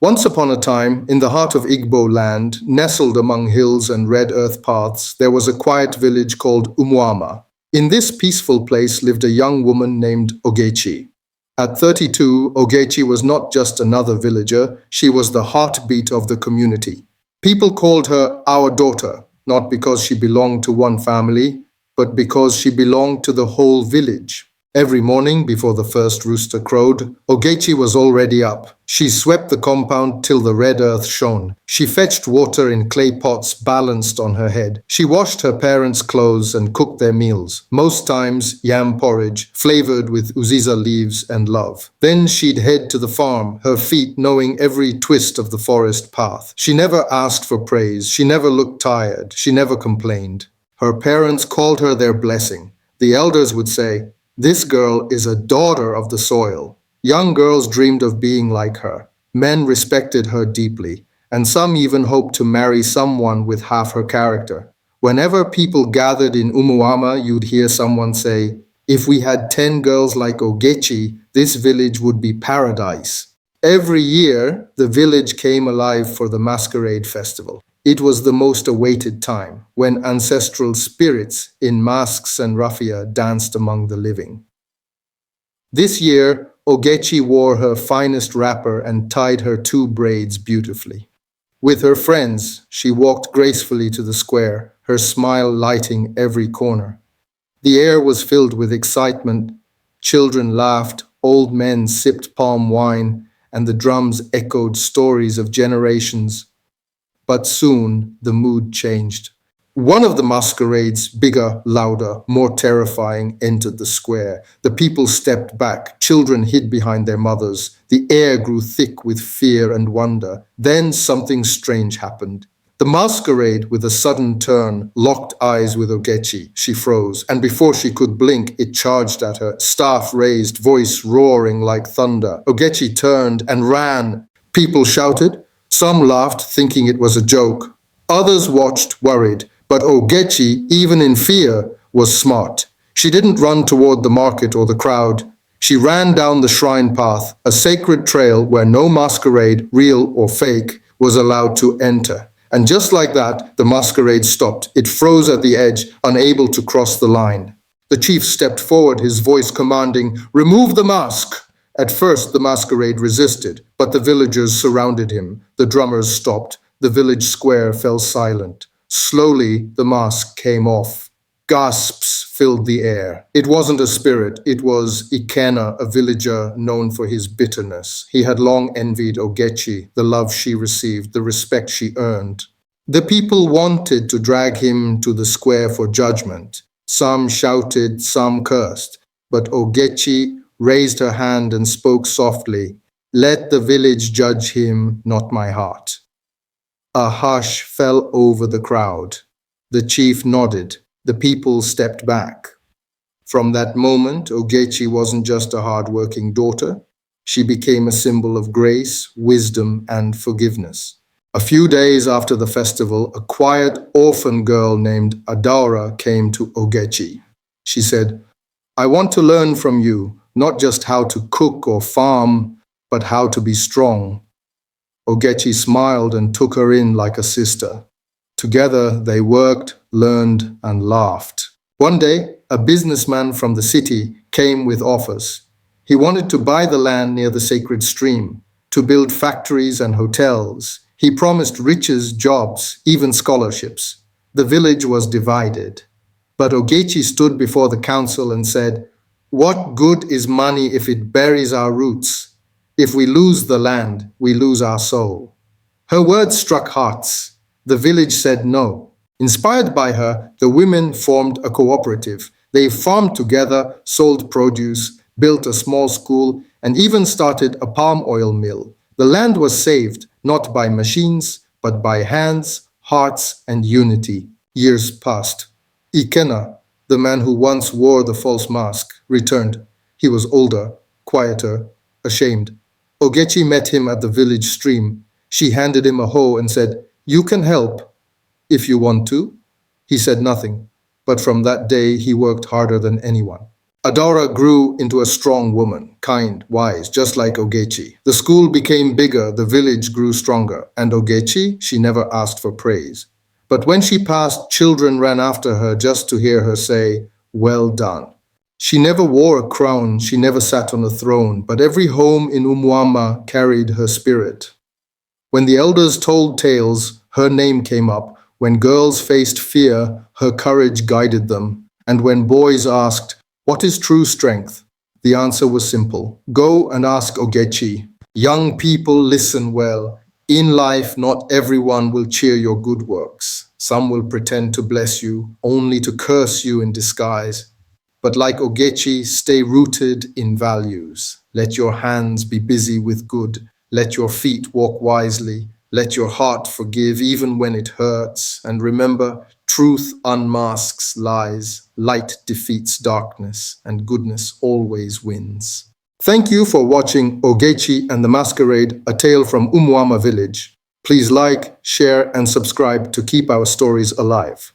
Once upon a time, in the heart of Igbo land, nestled among hills and red earth paths, there was a quiet village called Umuama. In this peaceful place lived a young woman named Ogechi. At 32, Ogechi was not just another villager, she was the heartbeat of the community. People called her our daughter, not because she belonged to one family, but because she belonged to the whole village. Every morning, before the first rooster crowed, Ogechi was already up. She swept the compound till the red earth shone. She fetched water in clay pots balanced on her head. She washed her parents' clothes and cooked their meals, most times yam porridge, flavored with uziza leaves and love. Then she'd head to the farm, her feet knowing every twist of the forest path. She never asked for praise. She never looked tired. She never complained. Her parents called her their blessing. The elders would say, "This girl is a daughter of the soil." Young girls dreamed of being like her. Men respected her deeply, and some even hoped to marry someone with half her character. Whenever people gathered in Umuama, you'd hear someone say, "If we had 10 girls like Ogechi, this village would be paradise." Every year, the village came alive for the Masquerade Festival. It was the most awaited time, when ancestral spirits in masks and raffia danced among the living. This year, Ogechi wore her finest wrapper and tied her 2 braids beautifully. With her friends, she walked gracefully to the square, her smile lighting every corner. The air was filled with excitement. Children laughed, old men sipped palm wine, and the drums echoed stories of generations. But soon the mood changed. One of the masquerades, bigger, louder, more terrifying, entered the square. The people stepped back. Children hid behind their mothers. The air grew thick with fear and wonder. Then something strange happened. The masquerade, with a sudden turn, locked eyes with Ogechi. She froze, and before she could blink, it charged at her, staff raised, voice roaring like thunder. Ogechi turned and ran. People shouted. Some laughed, thinking it was a joke. Others watched, worried. But Ogechi, even in fear, was smart. She didn't run toward the market or the crowd. She ran down the shrine path, a sacred trail where no masquerade, real or fake, was allowed to enter. And just like that, the masquerade stopped. It froze at the edge, unable to cross the line. The chief stepped forward, his voice commanding, "Remove the mask!" At first, the masquerade resisted, but the villagers surrounded him. The drummers stopped. The village square fell silent. Slowly, the mask came off. Gasps filled the air. It wasn't a spirit. It was Ikena, a villager known for his bitterness. He had long envied Ogechi, the love she received, the respect she earned. The people wanted to drag him to the square for judgment. Some shouted, some cursed. But Ogechi raised her hand and spoke softly, "Let the village judge him, not my heart." A hush fell over the crowd. The chief nodded. The people stepped back. From that moment, Ogechi wasn't just a hard-working daughter. She became a symbol of grace, wisdom, and forgiveness. A few days after the festival, a quiet orphan girl named Adaura came to Ogechi. She said, "I want to learn from you, not just how to cook or farm, but how to be strong." Ogechi smiled and took her in like a sister. Together they worked, learned, and laughed. One day, a businessman from the city came with offers. He wanted to buy the land near the sacred stream, to build factories and hotels. He promised riches, jobs, even scholarships. The village was divided. But Ogechi stood before the council and said, "What good is money if it buries our roots? If we lose the land, we lose our soul." Her words struck hearts. The village said no. Inspired by her, the women formed a cooperative. They farmed together, sold produce, built a small school, and even started a palm oil mill. The land was saved, not by machines, but by hands, hearts, and unity. Years passed. Ikena, the man who once wore the false mask, returned. He was older, quieter, ashamed. Ogechi met him at the village stream. She handed him a hoe and said, "You can help, if you want to." He said nothing, but from that day he worked harder than anyone. Adora grew into a strong woman, kind, wise, just like Ogechi. The school became bigger, the village grew stronger, and Ogechi, she never asked for praise. But when she passed, children ran after her just to hear her say, "Well done." She never wore a crown, she never sat on a throne, but every home in Umuama carried her spirit. When the elders told tales, her name came up. When girls faced fear, her courage guided them. And when boys asked, "What is true strength?" the answer was simple: go and ask Ogechi. Young people, listen well. In life, not everyone will cheer your good works. Some will pretend to bless you, only to curse you in disguise. But like Ogechi, stay rooted in values. Let your hands be busy with good. Let your feet walk wisely. Let your heart forgive even when it hurts. And remember, truth unmasks lies, light defeats darkness, and goodness always wins. Thank you for watching Ogechi and the Masquerade, a tale from Umuama village. Please like, share, and subscribe to keep our stories alive.